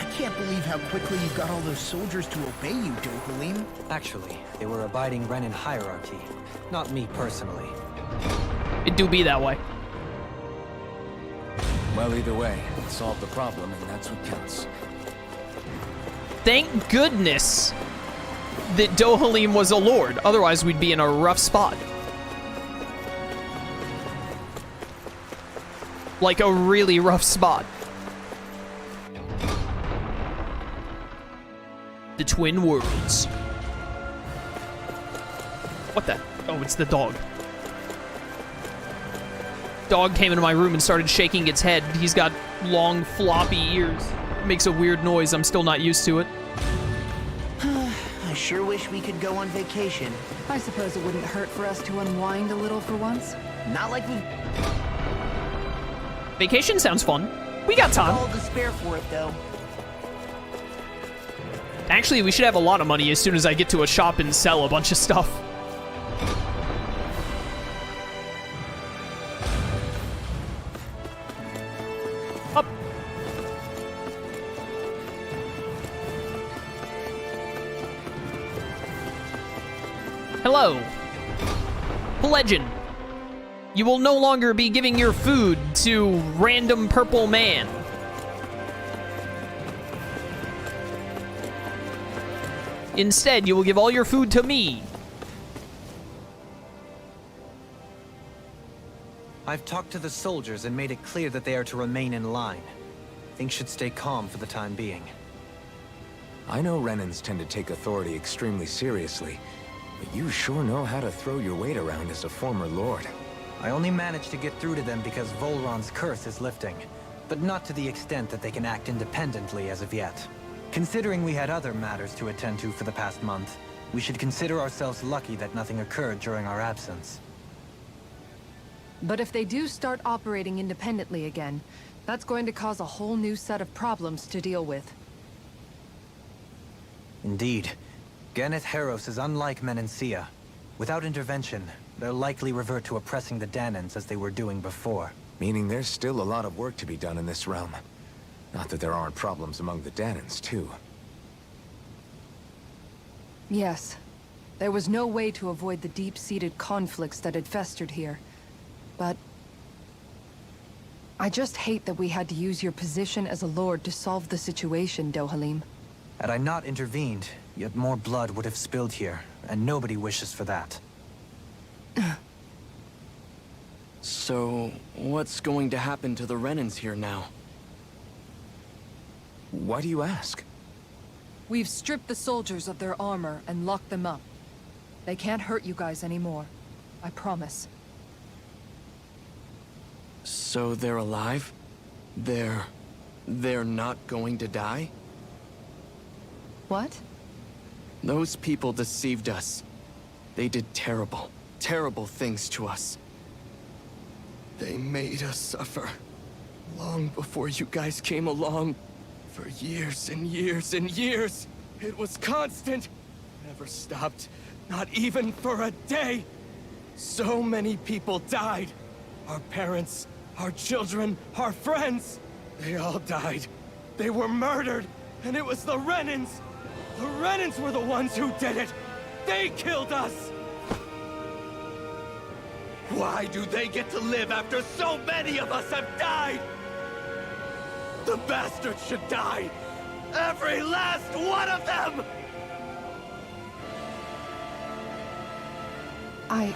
I can't believe how quickly you got all those soldiers to obey you, Dohalim. Actually, they were abiding Renan hierarchy, not me personally. It do be that way. Well, either way, it solved the problem, and that's what counts. Thank goodness that Dohalim was a lord. Otherwise, we'd be in a rough spot. Like a really rough spot. The Twin Worlds. What the? Oh, it's the dog. Dog came into my room and started shaking its head. He's got long, floppy ears. Makes a weird noise. I'm still not used to it. I sure wish we could go on vacation. I suppose it wouldn't hurt for us to unwind a little for once. Not like we Vacation sounds fun. We got time. all to spare for it, though. Actually, we should have a lot of money as soon as I get to a shop and sell a bunch of stuff. Up. Hello. Pelegion. You will no longer be giving your food to random purple man. Instead, you will give all your food to me. I've talked to the soldiers and made it clear that they are to remain in line. Things should stay calm for the time being. I know Renans tend to take authority extremely seriously, but you sure know how to throw your weight around as a former lord. I only managed to get through to them because Volron's curse is lifting, but not to the extent that they can act independently as of yet. Considering we had other matters to attend to for the past month, we should consider ourselves lucky that nothing occurred during our absence. But if they do start operating independently again, that's going to cause a whole new set of problems to deal with. Indeed. Geneth Heros is unlike Menancia. Without intervention, they'll likely revert to oppressing the Dahnans as they were doing before. Meaning there's still a lot of work to be done in this realm. Not that there aren't problems among the Dahnans, too. Yes. There was no way to avoid the deep-seated conflicts that had festered here. But I just hate that we had to use your position as a lord to solve the situation, Dohalim. Had I not intervened, yet more blood would have spilled here, and nobody wishes for that. So, what's going to happen to the Renans here now? Why do you ask? We've stripped the soldiers of their armor and locked them up. They can't hurt you guys anymore. I promise. So they're alive? They're not going to die? What? Those people deceived us. They did terrible, terrible things to us. They made us suffer. Long before you guys came along. For years and years and years. It was constant. Never stopped. Not even for a day. So many people died. Our parents, our children, our friends. They all died. They were murdered. And it was the Renans. The Renans were the ones who did it. They killed us. Why do they get to live after so many of us have died? The bastards should die! Every last one of them! I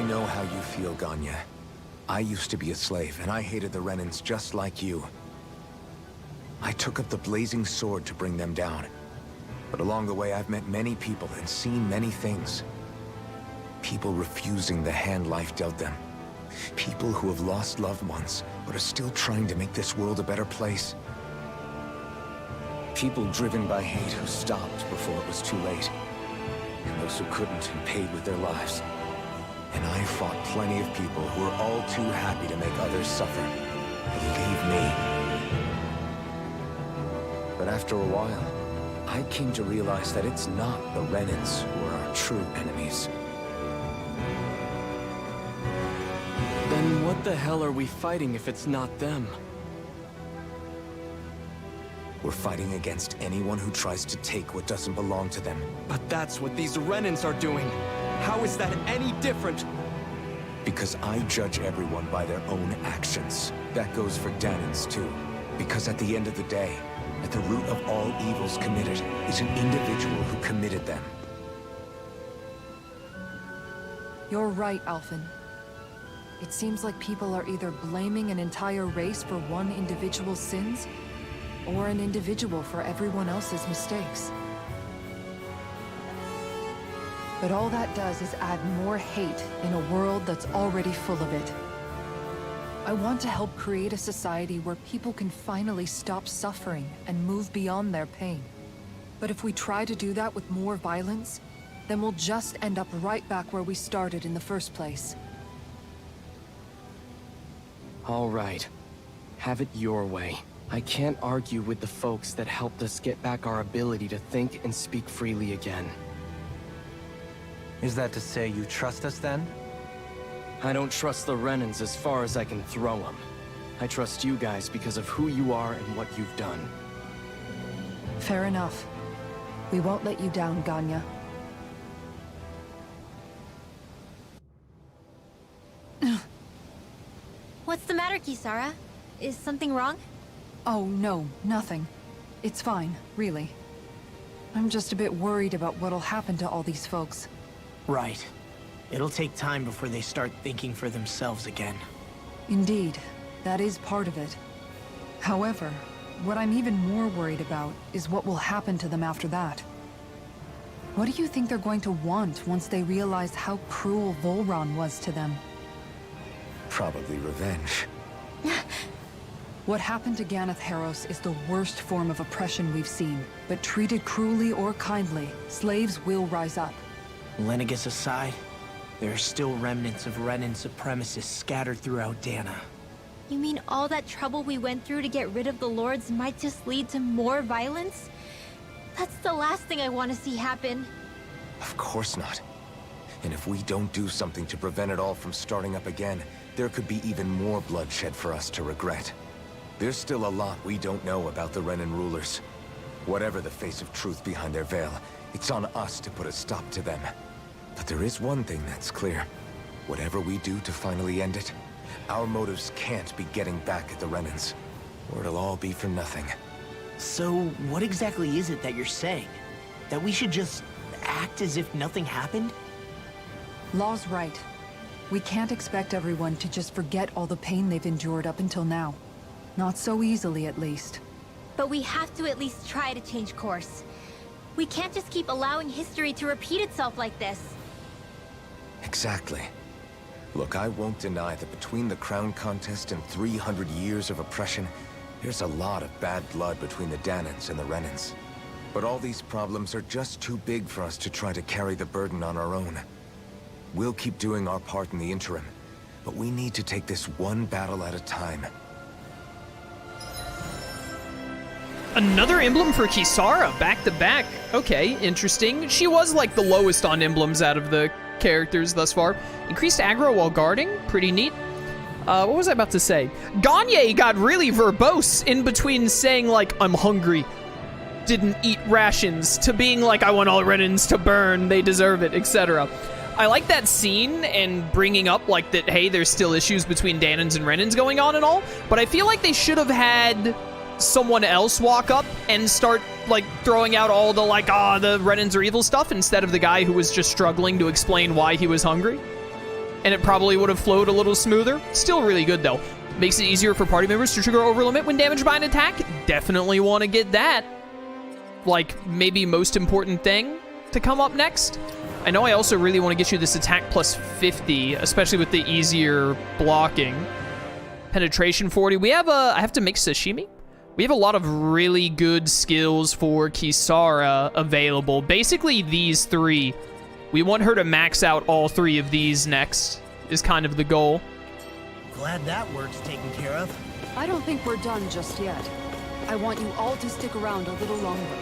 know how you feel, Ganya. I used to be a slave, and I hated the Renans just like you. I took up the blazing sword to bring them down. But along the way, I've met many people and seen many things. People refusing the hand life dealt them. People who have lost loved ones, but are still trying to make this world a better place. People driven by hate who stopped before it was too late. And those who couldn't and paid with their lives. And I fought plenty of people who were all too happy to make others suffer. Believe me. But after a while, I came to realize that it's not the Renans who are our true enemies. Then what the hell are we fighting if it's not them? We're fighting against anyone who tries to take what doesn't belong to them. But that's what these Renans are doing. How is that any different? Because I judge everyone by their own actions. That goes for Dahnans too. Because at the end of the day, at the root of all evils committed is an individual who committed them. You're right, Alphen. It seems like people are either blaming an entire race for one individual's sins, or an individual for everyone else's mistakes. But all that does is add more hate in a world that's already full of it. I want to help create a society where people can finally stop suffering and move beyond their pain. But if we try to do that with more violence, then we'll just end up right back where we started in the first place. All right. Have it your way. I can't argue with the folks that helped us get back our ability to think and speak freely again. Is that to say you trust us then? I don't trust the Renans as far as I can throw them. I trust you guys because of who you are and what you've done. Fair enough. We won't let you down, Ganya. What's the matter, Kisara? Is something wrong? Oh, no, nothing. It's fine, really. I'm just a bit worried about what'll happen to all these folks. Right. It'll take time before they start thinking for themselves again. Indeed, that is part of it. However, what I'm even more worried about is what will happen to them after that. What do you think they're going to want once they realize how cruel Volron was to them? Probably revenge. What happened to Ganeth Haros is the worst form of oppression we've seen, but treated cruelly or kindly, slaves will rise up. Lenegus aside, there are still remnants of Renan supremacists scattered throughout Dahna. You mean all that trouble we went through to get rid of the Lords might just lead to more violence? That's the last thing I want to see happen. Of course not. And if we don't do something to prevent it all from starting up again, there could be even more bloodshed for us to regret. There's still a lot we don't know about the Renan rulers. Whatever the face of truth behind their veil, it's on us to put a stop to them. But there is one thing that's clear. Whatever we do to finally end it, our motives can't be getting back at the Renans, or it'll all be for nothing. So, what exactly is it that you're saying? That we should just act as if nothing happened? Law's right. We can't expect everyone to just forget all the pain they've endured up until now. Not so easily, at least. But we have to at least try to change course. We can't just keep allowing history to repeat itself like this. Exactly. Look, I won't deny that between the crown contest and 300 years of oppression, there's a lot of bad blood between the Dahnans and the Renans. But all these problems are just too big for us to try to carry the burden on our own. We'll keep doing our part in the interim, but we need to take this one battle at a time. Another emblem for Kisara, back to back. Okay, interesting. She was like the lowest on emblems out of the characters thus far. Increased aggro while guarding, pretty neat. What was I about to say? Gagne got really verbose in between saying like, I'm hungry, didn't eat rations, to being like, I want all Renans to burn, they deserve it, etc. I like that scene and bringing up like that, hey, there's still issues between Dahnans and Renans going on and all, but I feel like they should have had someone else walk up and start like throwing out all the like, the Renans are evil stuff instead of the guy who was just struggling to explain why he was hungry. And it probably would have flowed a little smoother. Still really good though. Makes it easier for party members to trigger over limit when damaged by an attack. Definitely want to get that. Like maybe most important thing to come up next. I know I also really want to get you this attack plus 50, especially with the easier blocking. Penetration 40. We have I have to make sashimi. We have a lot of really good skills for Kisara available. Basically these three. We want her to max out all three of these next, is kind of the goal. Glad that work's taken care of. I don't think we're done just yet. I want you all to stick around a little longer.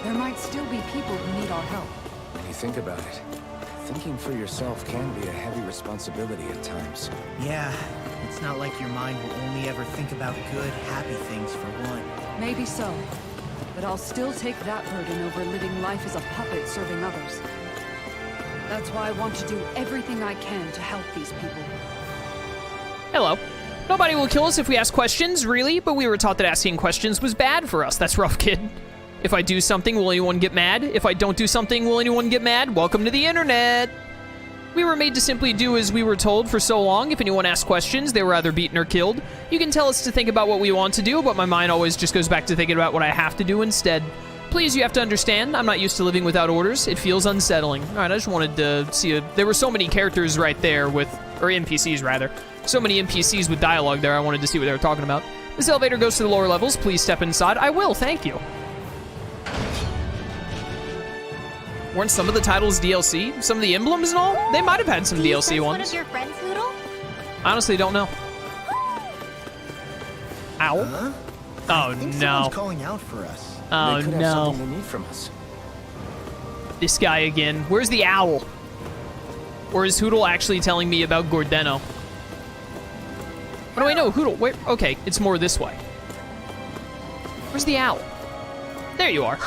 There might still be people who need our help. When you think about it, thinking for yourself can be a heavy responsibility at times. Yeah, it's not like your mind will only ever think about good, happy things for one. Maybe so. but I'll still take that burden over living life as a puppet serving others. That's why I want to do everything I can to help these people. Hello. Nobody will kill us if we ask questions, really, but we were taught that asking questions was bad for us. That's rough, kid. If I do something, will anyone get mad? If I don't do something, will anyone get mad? Welcome to the internet. We were made to simply do as we were told for so long. If anyone asks questions, they were either beaten or killed. You can tell us to think about what we want to do, but my mind always just goes back to thinking about what I have to do instead. Please, you have to understand, I'm not used to living without orders. It feels unsettling. All right, I just wanted to see there were so many characters right there with, or NPCs rather. So many NPCs with dialogue there, I wanted to see what they were talking about. This elevator goes to the lower levels. Please step inside. I will, thank you. Weren't some of the titles DLC? Some of the emblems and all? They might have had some DLC ones. One of your friends, Hoodle? Honestly, don't know. Ow. Huh? Oh, I think no. someone's calling out for us. Oh, They could have no. something they need from us. This guy again. Where's the owl? Or is Hoodle actually telling me about Gordeno? Oh, no, wait, no, Hoodle. Wait, okay, it's more this way. Where's the owl? There you are.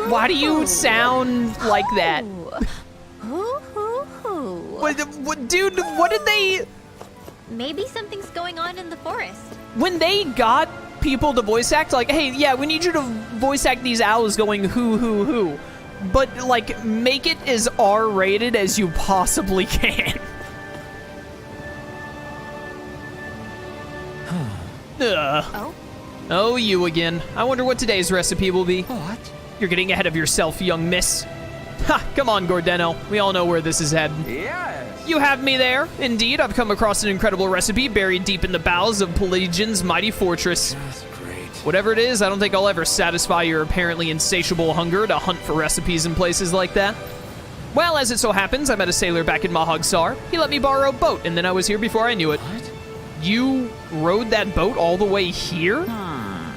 Why do you sound like that? What, dude, what did they... Maybe something's going on in the forest. When they got people to voice act, like, hey, yeah, we need you to voice act these owls going who. But, like, make it as R-rated as you possibly can. Oh? Oh, you again. I wonder what today's recipe will be. What? You're getting ahead of yourself, young miss. Ha! Come on, Gordeno. We all know where this is heading. Yes. You have me there. Indeed, I've come across an incredible recipe buried deep in the bowels of Pelegion's mighty fortress. That's great. Whatever it is, I don't think I'll ever satisfy your apparently insatiable hunger to hunt for recipes in places like that. Well, as it so happens, I met a sailor back in Mahagsar. He let me borrow a boat, and then I was here before I knew it. What? You rode that boat all the way here?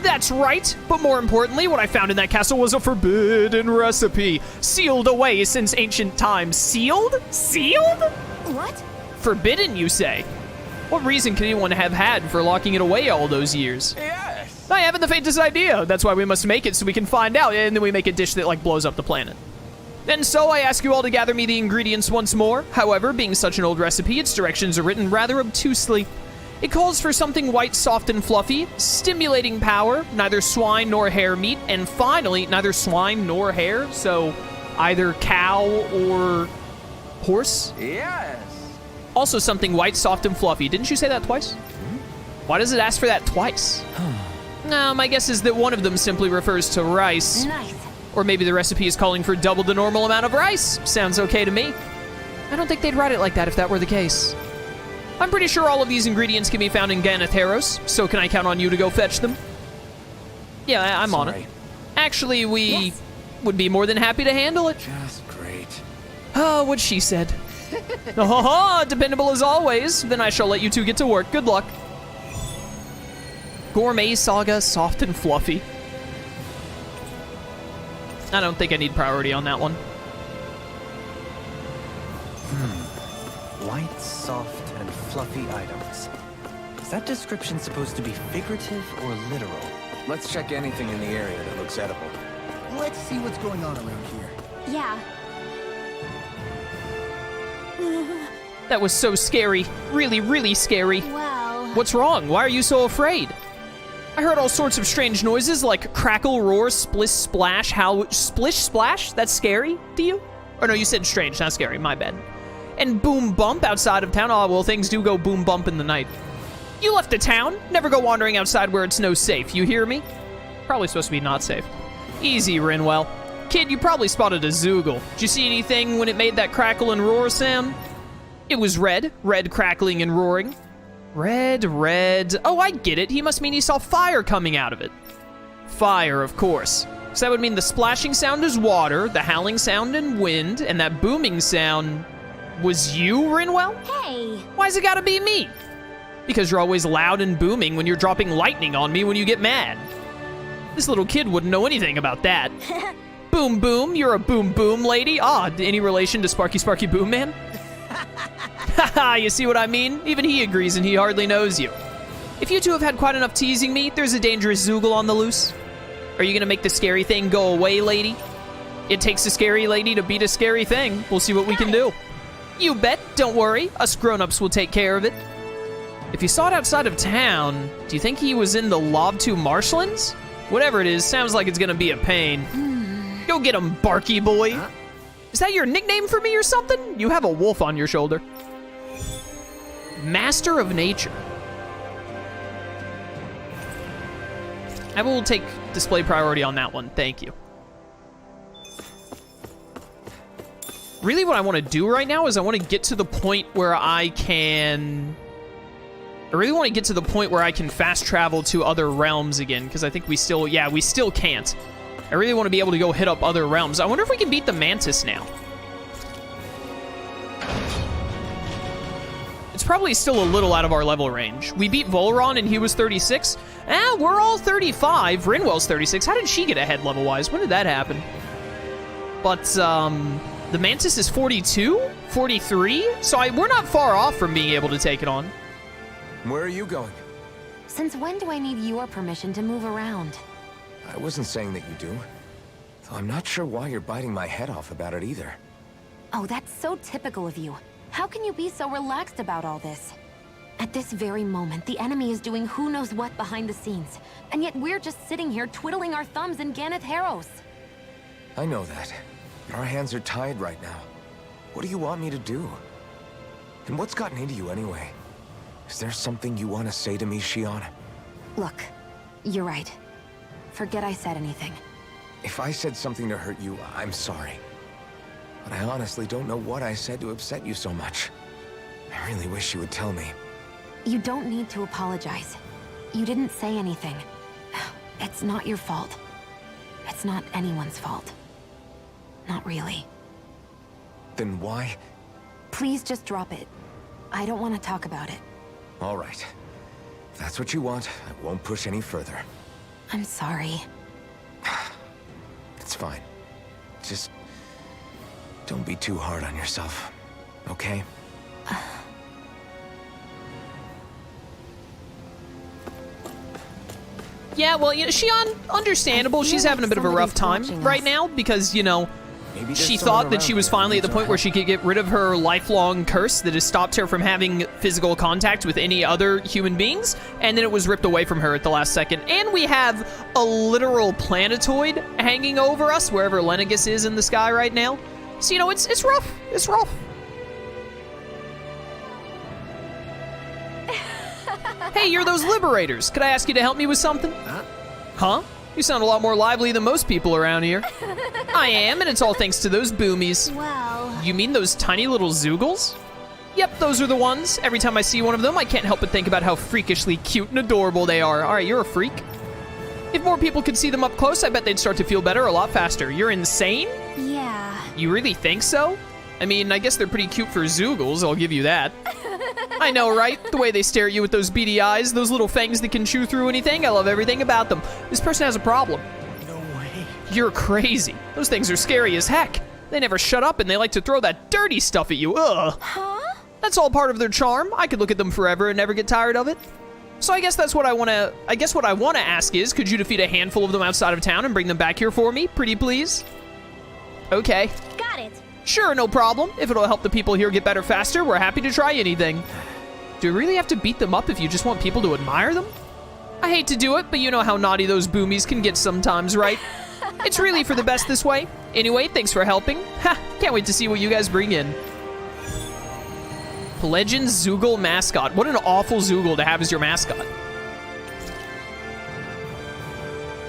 That's right, but more importantly, what I found in that castle was a forbidden recipe, sealed away since ancient times. Sealed? Sealed? What? Forbidden, you say? What reason could anyone have had for locking it away all those years? Yes. I haven't the faintest idea. That's why we must make it so we can find out, and then we make a dish that, like, blows up the planet. And so I ask you all to gather me the ingredients once more. However, being such an old recipe, its directions are written rather obtusely. It calls for something white, soft, and fluffy, stimulating power, neither swine nor hare meat, and finally, neither swine nor hare, so either cow or horse. Yes. Also something white, soft, and fluffy. Didn't you say that twice? Why does it ask for that twice? My guess is that one of them simply refers to rice. Nice. Or maybe the recipe is calling for double the normal amount of rice. Sounds okay to me. I don't think they'd write it like that if that were the case. I'm pretty sure all of these ingredients can be found in Ganatheros, so can I count on you to go fetch them? Yeah, I'm on it. Sorry. Actually, we Yes. would be more than happy to handle it. Just great. Oh, what she said. Oh, dependable as always. Then I shall let you two get to work. Good luck. Gourmet saga, soft and fluffy. I don't think I need priority on that one. White, soft, and fluffy items. Is that description supposed to be figurative or literal? Let's check anything in the area that looks edible. Let's see what's going on around here. Yeah. That was so scary. Really, really scary. Well... What's wrong? Why are you so afraid? I heard all sorts of strange noises like crackle, roar, splish, splash, howl, splish, splash? That's scary to you? Or no, you said strange, not scary, my bad. And boom bump outside of town. Oh, well, things do go boom bump in the night. You left the town. Never go wandering outside where it's no safe, you hear me? Probably supposed to be not safe. Easy, Rinwell. Kid, you probably spotted a Zoogle. Did you see anything when it made that crackle and roar sound? It was red crackling and roaring. Red. Oh, I get it. He must mean he saw fire coming out of it. Fire, of course. So that would mean the splashing sound is water, the howling sound and wind, and that booming sound was you, Rinwell? Hey! Why's it gotta be me? Because you're always loud and booming when you're dropping lightning on me when you get mad. This little kid wouldn't know anything about that. Boom boom, you're a boom boom lady. Ah, any relation to Sparky Sparky Boom Man? Haha, you see what I mean? Even he agrees and he hardly knows you. If you two have had quite enough teasing me, there's a dangerous Zoogle on the loose. Are you gonna make the scary thing go away, lady? It takes a scary lady to beat a scary thing. We'll see what we can do. You bet. Don't worry. Us grown-ups will take care of it. If you saw it outside of town, do you think he was in the Lobtu marshlands? Whatever it is, sounds like it's gonna be a pain. Go get him, Barky boy. Is that your nickname for me or something? You have a wolf on your shoulder. Master of Nature. I will take display priority on that one. Thank you. Really what I want to do right now is I want to get to the point where I can fast travel to other realms again, because I think we still can't. I really want to be able to go hit up other realms. I wonder if we can beat the Mantis now. It's probably still a little out of our level range. We beat Volron and he was 36. We're all 35. Rinwell's 36. How did she get ahead level-wise? When did that happen? But, the Mantis is 42? 43? So we're not far off from being able to take it on. Where are you going? Since when do I need your permission to move around? I wasn't saying that you do. Though I'm not sure why you're biting my head off about it either. Oh, that's so typical of you. How can you be so relaxed about all this? At this very moment, the enemy is doing who knows what behind the scenes. And yet we're just sitting here twiddling our thumbs in Ganeth Harros. I know that. But our hands are tied right now. What do you want me to do? And what's gotten into you anyway? Is there something you want to say to me, Shion? Look, you're right. Forget I said anything. If I said something to hurt you, I'm sorry. But I honestly don't know what I said to upset you so much. I really wish you would tell me. You don't need to apologize. You didn't say anything. It's not your fault. It's not anyone's fault. Not really. Then why? Please just drop it. I don't want to talk about it. All right. If that's what you want, I won't push any further. I'm sorry. It's fine. Just don't be too hard on yourself, okay? Yeah, well, Shion, understandable. She's having a bit of a rough time right now because, she thought that she was finally at the point where she could get rid of her lifelong curse that has stopped her from having physical contact with any other human beings, and then it was ripped away from her at the last second. And we have a literal planetoid hanging over us wherever Lenegus is in the sky right now. So, it's rough. It's rough. Hey, you're those liberators. Could I ask you to help me with something? Huh? You sound a lot more lively than most people around here. I am, and it's all thanks to those boomies. Well... You mean those tiny little Zoogles? Yep, those are the ones. Every time I see one of them, I can't help but think about how freakishly cute and adorable they are. All right, you're a freak. If more people could see them up close, I bet they'd start to feel better a lot faster. You're insane? Yeah. You really think so? I mean, I guess they're pretty cute for Zoogles, I'll give you that. I know, right? The way they stare at you with those beady eyes, those little fangs that can chew through anything. I love everything about them. This person has a problem. No way. You're crazy. Those things are scary as heck. They never shut up and they like to throw that dirty stuff at you. Ugh. Huh? That's all part of their charm. I could look at them forever and never get tired of it. So I guess that's what I want to ask is, could you defeat a handful of them outside of town and bring them back here for me? Pretty please? Okay. Got it. Sure, no problem. If it'll help the people here get better faster, we're happy to try anything. Do we really have to beat them up if you just want people to admire them? I hate to do it, but you know how naughty those boomies can get sometimes, right? It's really for the best this way. Anyway, thanks for helping. Ha! Can't wait to see what you guys bring in. Pelegion's Zoogle mascot. What an awful Zoogle to have as your mascot.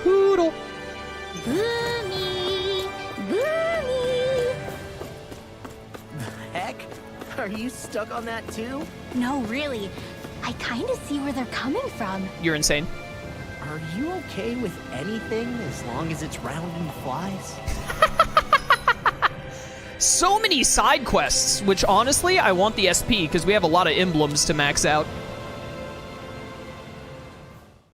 Poodle. Boomy! Boomy! Heck? Are you stuck on that too? No, really. I kind of see where they're coming from. You're insane. Are you okay with anything as long as it's round and flies? So many side quests, which honestly, I want the SP because we have a lot of emblems to max out.